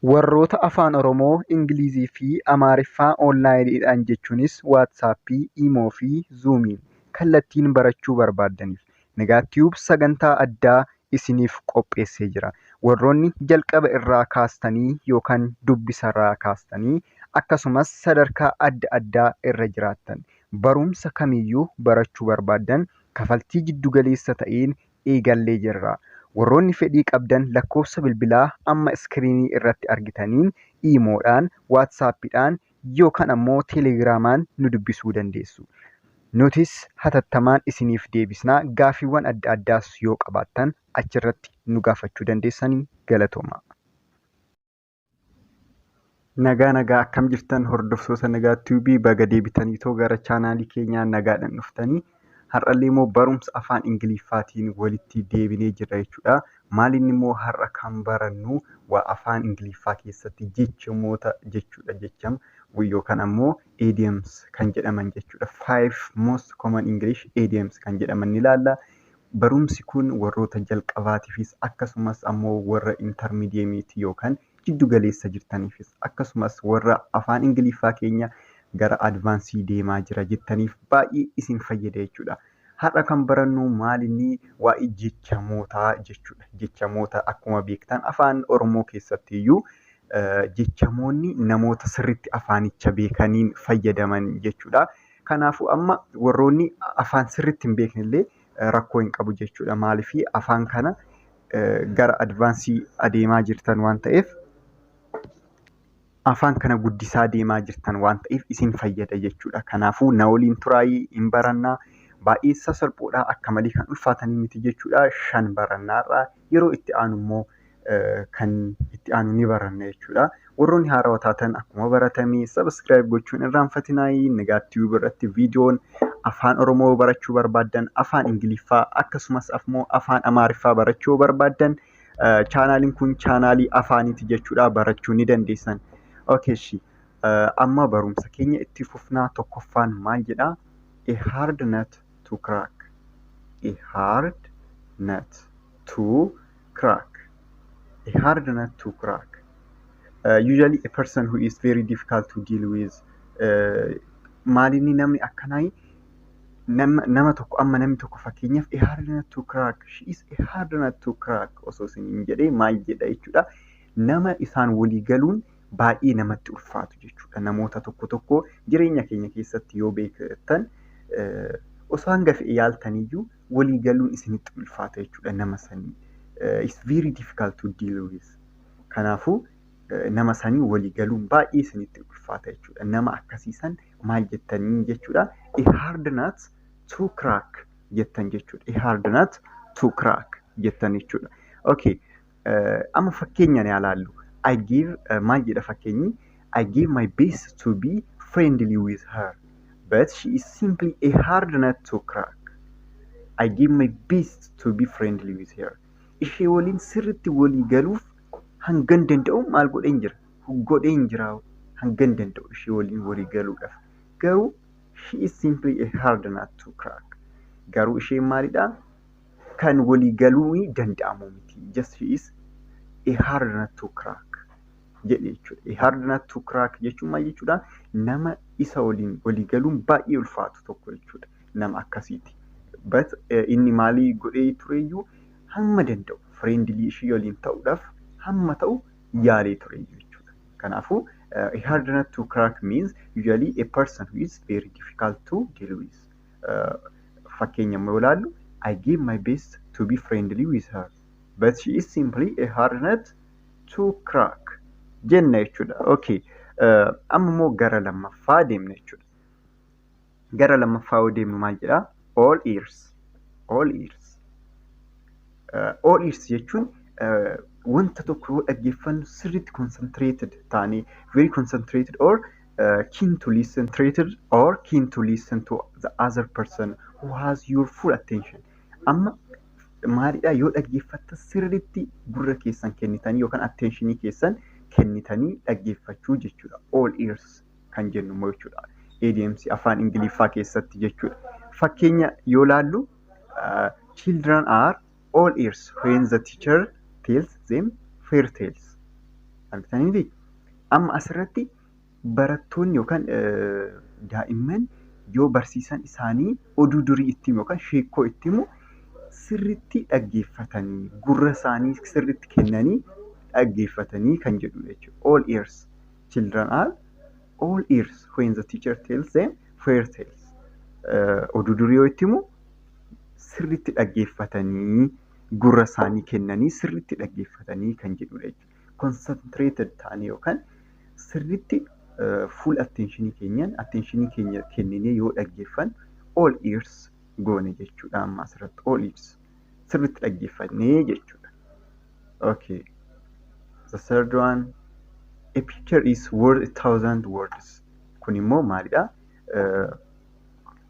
Warroota Afaan Oromoo, Ingilizii fi Amaariffaa onlaayiniidhaan jechuunis Waatsaappii, Iimoo fi Zuumiin kallattiin barachuu barbaadaniif Nagaatiyuub sagantaa addaa isiniif qopheessee jira. Warroonni jalqaba irraa kaastanii yookaan dubbisarraa kaastanii akkasumas sadarkaa adda addaa irra jiraattan barumsa kamiyyuu barachuu barbaaddan kafaltii giddu galeessa ta'een eegallee jirra. Warroonni fedhii qabdan lakkoofsa bilbilaa amma iskiriinii irratti argitaniin iimoodhaan, waatsaappiidhaan yookaan ammoo teelegiraamaan nu dubbisuu dandeessu. Nutis hatattamaan isiniif deebisnaa. Gaaffiiwwan adda addaas yoo qabaattan achirratti nu gaafachuu dandeessanii galatooma. Nagaa akkam jirtan hordoftoota Nagaatiyuubii baga deebitanii gara chaanaalii keenyaa nagaadhaan dhuftanii. Har'allee immoo barumsa afaan Ingiliffaatiin walitti deebinee jirra jechuudha. Maaliin immoo har'a kan barannu waa afaan Ingiliffaa keessatti jechamoota jechuudha. Jecham yookaan ammoo idioms kan jedhaman jechuudha. 5 most common English idioms kan jedhaman ni ilaalla. Barumsi kun warroota jalqabaatiifis akkasumas ammoo warra intermediate yookaan giddu galeessa jirtaniifis akkasumas warra afaan Ingiliffaa keenya gara advaansii deemaa jira jettaniif baay'ee isin fayyada jechuudha. Har'a kan barannu maalinni waa'ee jechamootaa jechuudha. Jechamoota akkuma beektan afaan Oromoo keessatti iyyuu jechamoonni namoota sirriitti afaanicha beekaniin fayyadaman jechuudha. Kanaafuu amma warroonni afaan sirriitti hin beeknellee rakkoo hin qabu jechuudha. Maaliif afaan kana gara advaansii adeemaa jirtan waan ta'eef afaan kana guddisaa deemaa jirtan waan ta'eef isin fayyada jechuudha. Kanaafuu na waliin turaayii hin barannaa. Baay'ee sasalphoodhaa akka malee kan ulfaatanii miti jechuudha. 5 barannaarraa yeroo itti aanu immoo kan itti aanu ni baranna jechuudha. Warroonni haarawaa taatan akkuma baratamee sabiskiraayib gochuun irraanfatinaa. Nagaatiyuub irratti viidiyoon afaan Oromoo barachuu barbaaddan, afaan Ingiliffaa akkasumas ammoo afaan Amaariffaa barachuu barbaaddan chaanaaliin kun chaanaalii afaaniiti jechuudha. Barachuu ni dandeessan. Amma barumsa keenya itti fufnaa. Tokkoffaan maal jedhaa? A hard nut to crack. A hard nut to crack. A hard nut to crack. Usually a person who is very difficult to deal with. Maalinni namni akkanaa nama tokko fakkeenyaaf a hard nut to crack. She is a hard nut to crack osoo isiniin jedhee maal jedha jechuudha. Nama isaan walii galuun baay'ee namatti ulfaatu jechuudha. Namoota tokko jireenya keenya keessatti yoo beektan osoo hanga fe'e yaaltaniyyuu walii galuun isinitti ulfaata jechuudha nama sanii. It's very difficult to deal with. Kanaafuu nama sanii walii galuun baay'ee isinitti ulfaata jechuudha. Nama akkasiisan maal jettanii jechuudha? A hard nut to crack jettan jechuudha. A hard nut to crack jettan jechuudha. Amma fakkeenyaan yaa laallu. I give maal jedha fakkeenyi? I give my best to be friendly with her, but she is simply a hard nut to crack. I give my best to be friendly with her. Ishee waliin sirriitti walii galuuf hangan danda'u maal godheen jira? Godheen jira hangan danda'u ishee waliin walii galuudhaaf. Garuu she is simply a hard nut to crack. Garuu isheen maalidha? Kan walii galuu danda'amu miti. Just she is a hard nut to crack. Jedhe jechuudha. A hard nut to crack jechuun maal jechuudha? Nama isa waliin walii galuun baay'ee ulfaatu tokko jechuudha. Nama akkasiiti. But inni maalii godhee tureyyuu hamma danda'u friendly ishee waliin ta'uudhaaf hamma ta'u yaalee tureyyuu jechuudha. Kanaafuu a hard nut to crack means usually a person who is very difficult to deal with. Fakkeenya yoo ilaallu I give my best to be friendly with her, but she is simply a hard nut to crack. Jenna jechuudha. Amma immoo gara lammaffaa deemna jechuudha. Gara lammaffaa yoo deemnu maal jedhaa? All ears. All ears. All ears jechuun wanta tokko yoo dhaggeeffannu sirriitti concentrated taanee very concentrated or keen to listen to the other person who has your full attention. Amma maalidhaa yoo dhaggeeffatta sirriitti gurra keessan kennitanii yookaan attentionii keessan kennitanii dhaggeeffachuu jechuudha. All ears kan jennu immoo jechuudha. ADMC afaan Ingiliffaa keessatti jechuudha. Fakkeenya yoo laallu children are all ears when the teacher tells them fairy tales. Argitanii amma asirratti barattoonni yookaan daa'imman yoo barsiisan isaanii oduu durii itti himu yookaan sheekoo itti himu sirriitti dhaggeeffatanii gurra isaanii sirriitti kennanii dhaggeeffatanii kan jedhudha jechuudha. All ears. Children are all ears when the teacher tells them fairy tales. Oduu durii yoo itti himu sirriitti dhaggeeffatanii gurra isaanii kennanii sirriitti dhaggeeffatanii kan jedhudha jechuudha. Concentrated ta'anii yookaan sirriitti full attentionii keenya kenninee yoo dhaggeeffan all ears goone jechuudha. Amma asirratti all ears sirriitti dhaggeeffannee jechuudha. Okay. The third one, a picture is worth 1,000 words. Kun immoo maalidha?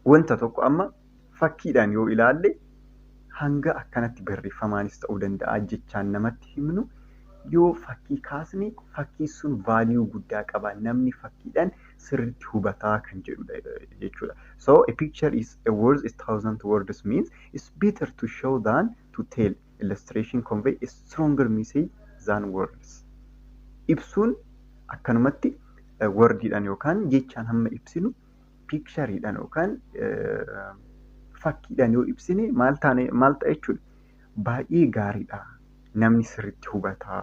Wanta tokko amma fakkiidhaan yoo ilaalle hanga akkanatti barreeffamaanis ta'uu danda'a jechaan namatti himnu yoo fakkii kaasne fakkii sun vaaliyuu guddaa qaba namni fakkiidhaan sirriitti hubataa kan jedhudha jechuudha. So a picture is worth 1,000 words means it's better to show than to tell. Illustration convey a stronger message than words. Ibsuun akkanumatti wordiidhaan yookaan jechaan hamma ibsinu pictureidhaan yookaan fakkiidhaan yoo ibsine maal ta'a jechuudha. Baay'ee gaariidha. Namni sirriitti hubataa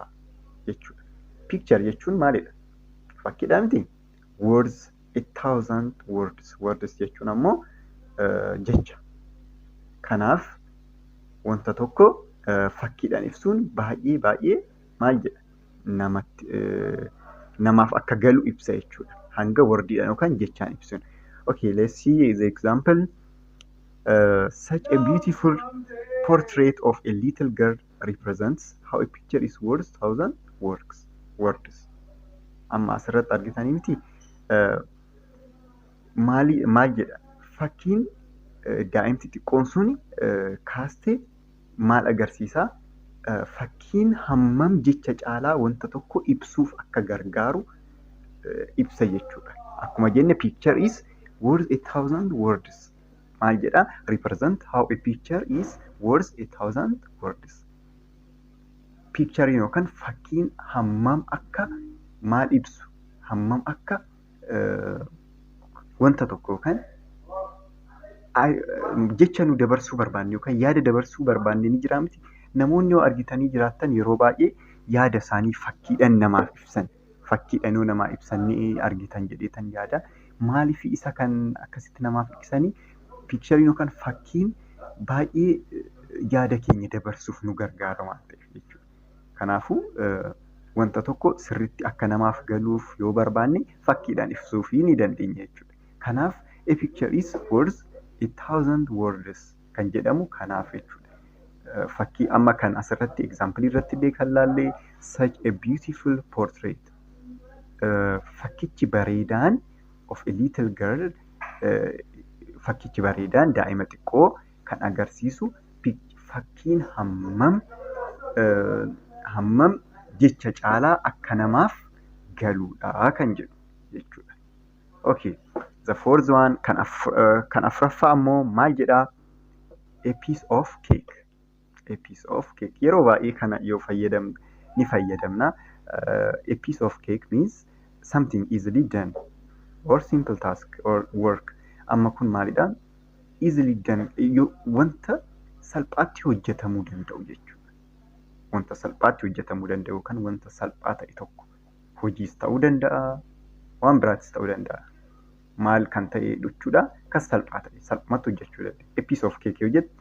jechuudha. Picture jechuun maalidha? Fakkiidhaa miti. Words 1,000 words. Words jechuun ammoo jecha. Kanaaf wanta tokko fakkiidhaan ibsuun baay'ee maal jedha? Namaaf akka galu ibsa jechuudha. Hanga wordiidhaan yookaan jechaan ibsuun. Okay, let's see the example. Such a beautiful portrait of a little girl represents how a picture is worth 1,000 words. Amma asirratti argitanii miti maal jedha? Fakkiin daa'imti xiqqoon sun kaastee maal agarsiisa? Fakkiin hammam jecha caalaa wanta tokko ibsuuf akka gargaaru ibsa jechuudha. Akkuma jenne picture is worth 1,000 words. Maal jedha? Represent how a picture is worth 1,000 words. Picture yookaan fakkiin hammam akka maal ibsu, hammam akka wanta tokko yookaan jecha nu dabarsuu barbaanne yookaan yaada dabarsuu barbaanne ni jira miti. Namoonni yoo argitanii jiraattan yeroo baay'ee yaada isaanii fakkiidhaan namaaf ibsan. Fakkiidhaan yoo namaa ibsan ni argitan jedheetan yaada. Maaliif isa kan akkasitti namaaf ibsanii? Picture yookaan fakkiin baay'ee yaada keenya dabarsuuf nu gargaara waan ta'eef jechuudha. Kanaafuu wanta tokko sirriitti akka namaaf galuuf yoo barbaanne fakkiidhaan ibsuufii ni dandeenya jechuudha. Kanaaf a picture is worth 1,000 words kan jedhamu kanaaf jechuudha. Fakkii amma kan asirratti example irratti illee kan laallee such a beautiful portrait. Fakkichi bareedaan of a little girl fakkichi bareedaan daa'ima xiqqoo kan agarsiisu fakkiin hammam jecha caalaa akka namaaf galuudha kan jedhu jechuudha. Okay, the fourth one kan afuraffaa ammoo maal jedhaa? A piece of cake. A piece of cake. Yeroo baay'ee kana yoo ni fayyadamna. A piece of cake means something easily done or simple task or work. Amma kun maalidha? Easily done wanta salphaatti hojjetamuu danda'u jechuudha. Wanta salphaatti hojjetamuu danda'u kan wanta salphaa ta'e tokko hojiis ta'uu danda'a, waan biraatis ta'uu danda'a. Maal kan ta'e jechuudha? Kan salphaa ta'e salphumatti hojjechuu danda'a. A piece of cake yoo jette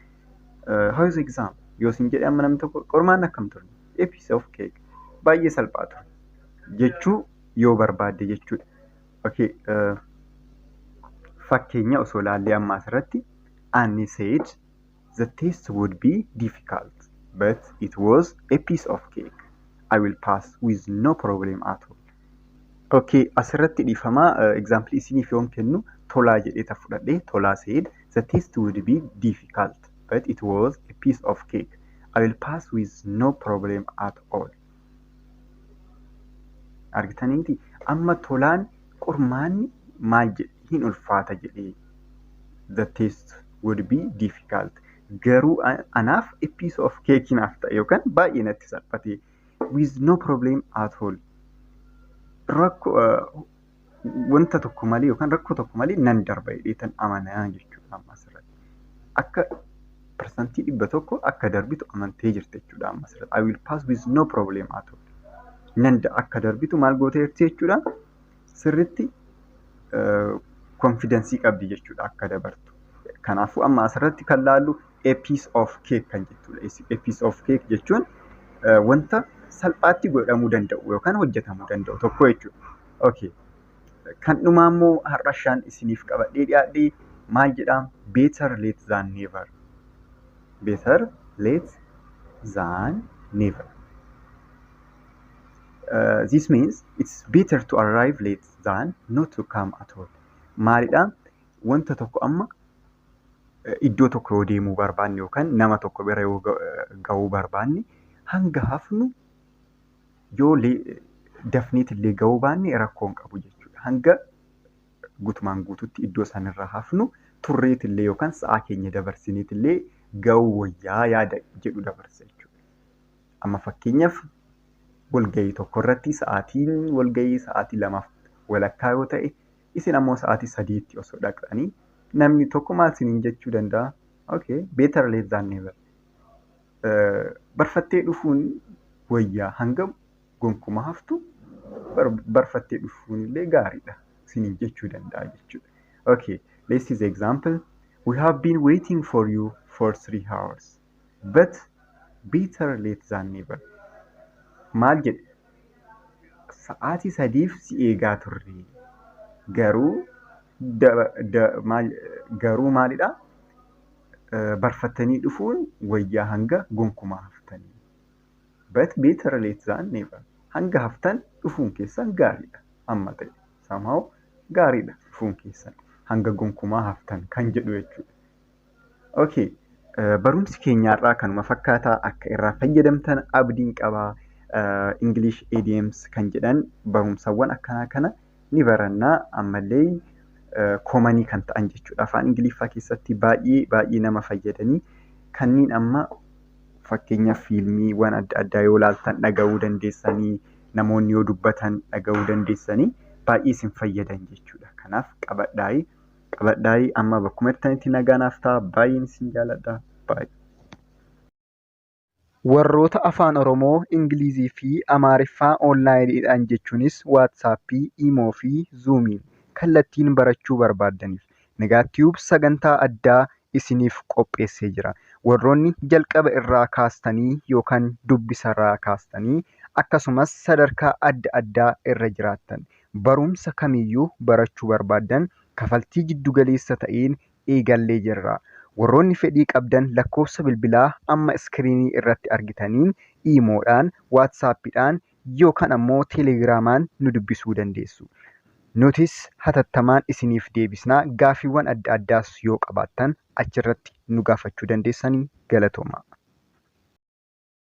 how is the exam? Yoo isin jedhee amma namni tokko qormaan akkam turre? A piece of cake. Baay'ee salphaa ture jechuu yoo barbaadde jechuudha. Okay, fakkeenya osoo laallee amma asirratti Annie said the test would be difficult but it was a piece of cake. I will pass with no problem at all. Okay, asirratti dhiifamaa example isiniif yoon kennu tolaa jedhee fudhadhee tolaa said the test would be difficult but it was a piece of cake. I will pass with no problem at all. Argitaniiti amma tolaan qormaanni maal jedhe hin ulfaata jedhee the test would be difficult. Garuu anaaf a piece of cake naaf ta'e yookaan baay'ee natti salphate with no problem at all. wanta tokko malee yookaan rakkoo tokko malee nan darba jedheetan amanaa jechuudha amma asirratti. Akka parsantii 100 akka darbitu amantee jirti jechuudha amma asirratti. I will pass with no problem at all. Nan akka darbitu maal gootee jirti jechuudha. Sirriitti confidence qabdi jechuudha akka dabartu. Kanaafuu amma asirratti kan laallu a piece of cake kan jechuudha. A piece of cake jechuun wanta salphaatti godhamuu danda'u yookaan hojjetamuu danda'u tokko jechuudha. Okay. Kan dhumaa immoo har'ashaan isiniif qabadhee dhiyaadhee maal jedhaa? Better late than never. Better late than never. This means it's better to arrive late than not to come at all. Maalidhaa? Wanta tokko amma iddoo tokko yoo deemuu barbaanne yookaan nama tokko bira yoo gahuu barbaanne hanga hafnu yoo dafniit illee gahuu baanne rakkoon qabu jechuudha. Hanga guutumaan guututti iddoo sanirra hafnu turreet illee yookaan sa'aa keenya dabarsiniit illee gahuu wayyaa yaada jedhu dabarsa jechuudha. Amma fakkeenyaaf walgahii tokko irratti sa'aatiin walgahii sa'aatii 2:00 yoo ta'e isin ammoo sa'aatii 3tti osoo dhaqxanii namni tokko maal isiniin jechuu danda'a? Okay, better late than never. Barfattee dhufuun wayyaa hanga gonkumaa haftu barfattee dhufuun illee gaariidha isiniin jechuu danda'a jechuudha. Okay, let's see the example. We have been waiting for you for 3 hours, but better late than never. Maal jedhe? Sa'aatii 3f si eegaa turre. Garuu maalidha? Barfattanii dhufuun wayyaa hanga gonkumaa haftanii. But better late than never. Hanga haftan dhufuun keessan gaariidha. Amma ta'e somehow gaariidha dhufuun keessan. Hanga gonkumaa haftan kan jedhu jechuudha. Okay. Barumsi keenyaarraa kanuma fakkaataa akka irraa fayyadamtan abdiin qabaa. English idioms kan jedhan barumsawwan akkanaa kana ni barannaa ammallee koomanii kan ta'an jechuudha. Afaan Ingiliffaa keessatti baay'ee nama fayyadanii kanneen amma fakkeenyaaf fiilmiiwwan adda addaa yoo ilaaltan dhaga'uu dandeessanii namoonni yoo dubbatan dhaga'uu dandeessanii baay'ee isin fayyadan jechuudha. Kanaaf qabadhaa'ii amma bakkuma jirtanitti nagaanaaf ta'a. Baay'een isin jaalladha. Baay'ee. Warroota Afaan Oromoo, Ingilizii fi Amaariffaa onlaayiniidhaan jechuunis Waatsaappii, Imoo fi Zuumiin kallattiin barachuu barbaaddaniif Nagaatiyuub sagantaa addaa isiniif qopheessee jira. Warroonni jalqaba irraa kaastanii yookaan dubbisarraa kaastanii akkasumas sadarkaa adda addaa irra jiraattan barumsa kamiyyuu barachuu barbaaddan kafaltii giddugaleessa ta'een eegallee jirra. Warroonni fedhii qabdan lakkoofsa bilbilaa amma iskiriinii irratti argitaniin iimoodhaan, waatsaappiidhaan yookaan ammoo teelegiraamaan nu dubbisuu dandeessu. Nutis hatattamaan isiniif deebisnaa. Gaaffiiwwan adda addaas yoo qabaattan achirratti nu gaafachuu dandeessanii. Galatooma.